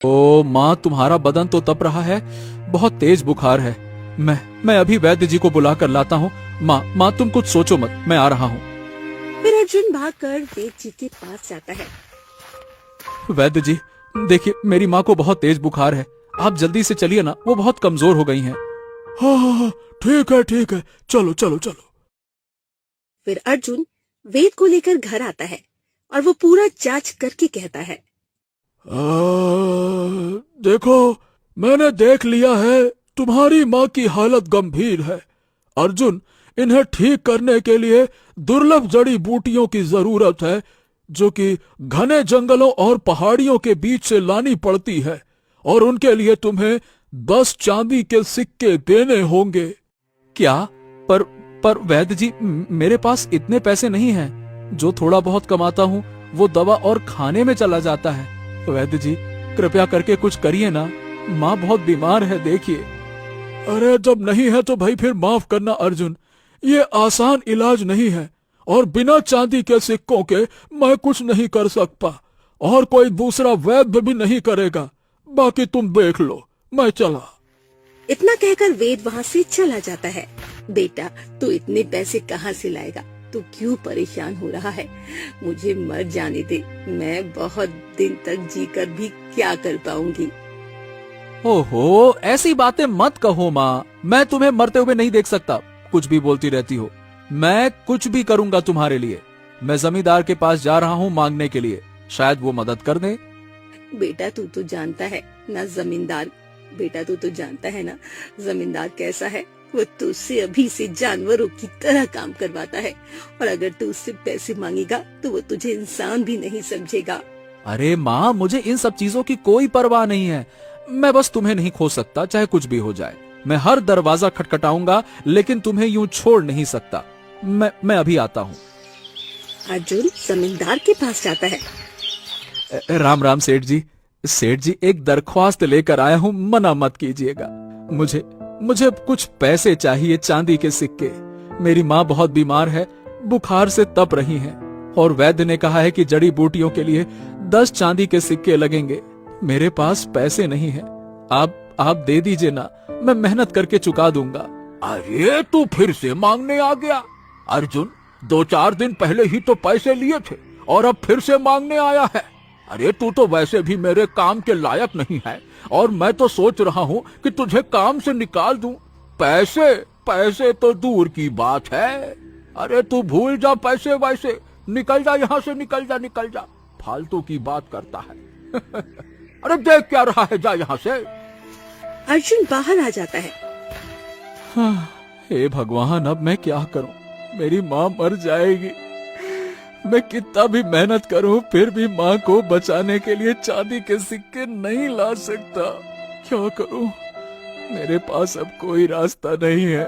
ओ माँ, तुम्हारा बदन तो तप रहा है, बहुत तेज बुखार है। मैं अभी वैद्य जी को बुला कर लाता हूँ। माँ तुम कुछ सोचो मत, मैं आ रहा हूँ। फिर अर्जुन भागकर वैद्य जी के पास जाता है। वैद्य जी, देखिए मेरी माँ को बहुत तेज बुखार है, आप जल्दी से चलिए ना, वो बहुत कमजोर हो गई हैं। हाँ हाँ हाँ, ठीक है, चलो चलो चलो। फिर अर्जुन वेद को लेकर घर आता है और वो पूरा जांच करके कहता है। देखो, मैंने देख लिया है, तुम्हारी माँ की हालत गंभीर है। अर्जुन, इन्हें ठीक करने के लिए दुर्लभ जड़ी बूटियों की जरूरत है, जो कि घने जंगलों और पहाड़ियों के बीच से लानी पड़ती है, और उनके लिए तुम्हें 10 चांदी के सिक्के देने होंगे। क्या? पर पर वैद्य जी, मेरे पास इतने पैसे नहीं हैं। जो थोड़ा बहुत कमाता हूँ वो दवा और खाने में चला जाता है। वैद्य जी, कृपया करके कुछ करिए ना, माँ बहुत बीमार है, देखिए। अरे जब नहीं है तो भाई फिर माफ करना अर्जुन, ये आसान इलाज नहीं है, और बिना चांदी के सिक्कों के मैं कुछ नहीं कर सकता, और कोई दूसरा वैद्य भी नहीं करेगा। बाकी तुम देख लो, मैं चला। इतना कहकर वेद वहाँ से चला जाता है। बेटा, तू इतने पैसे कहाँ से लाएगा? तू क्यों परेशान हो रहा है? मुझे मर जाने दे, मैं बहुत दिन तक जीकर भी क्या कर पाऊंगी। ओहो, ऐसी बातें मत कहो माँ, मैं तुम्हें मरते हुए नहीं देख सकता। कुछ भी बोलती रहती हो। मैं कुछ भी करूंगा तुम्हारे लिए। मैं जमींदार के पास जा रहा हूँ मांगने के लिए, शायद वो मदद कर दे। बेटा, तू तो जानता है ना जमींदार बेटा तू तो जानता है ना जमींदार कैसा है। वो तुझसे अभी से जानवरों की तरह काम करवाता है, और अगर तू उससे पैसे मांगेगा तो वो तुझे इंसान भी नहीं समझेगा। अरे माँ, मुझे इन सब चीजों की कोई परवाह नहीं है। मैं बस तुम्हें नहीं खो सकता, चाहे कुछ भी हो जाए। मैं हर दरवाजा खटखटाऊंगा, लेकिन तुम्हें यूं छोड़ नहीं सकता। मैं अभी आता हूँ। अर्जुन जमींदार के पास जाता है। राम राम सेठ जी। सेठ जी, एक दरख्वास्त लेकर आया हूँ, मना मत कीजिएगा। मुझे मुझे कुछ पैसे चाहिए, चांदी के सिक्के। मेरी माँ बहुत बीमार है, बुखार से तप रही हैं, और वैद्य ने कहा है कि जड़ी बूटियों के लिए 10 चांदी के सिक्के लगेंगे। मेरे पास पैसे नहीं हैं। आप दे दीजिए ना, मैं मेहनत करके चुका दूंगा। अरे तू फिर से मांगने आ गया अर्जुन, 2-4 दिन पहले ही तो पैसे लिए थे, और अब फिर से मांगने आया है। अरे तू तो वैसे भी मेरे काम के लायक नहीं है, और मैं तो सोच रहा हूँ कि तुझे काम से निकाल दूं। पैसे पैसे तो दूर की बात है। अरे तू भूल जा पैसे वैसे, निकल जा यहाँ से, निकल जा, फालतू की बात करता है। अरे देख क्या रहा है, जा यहाँ से। अर्जुन बाहर आ जाता है। हाँ, हे भगवान, अब मैं क्या करूं? मेरी माँ मर जाएगी। मैं कितना भी मेहनत करूं, फिर भी माँ को बचाने के लिए चांदी के सिक्के नहीं ला सकता। क्या करूं? मेरे पास अब कोई रास्ता नहीं है।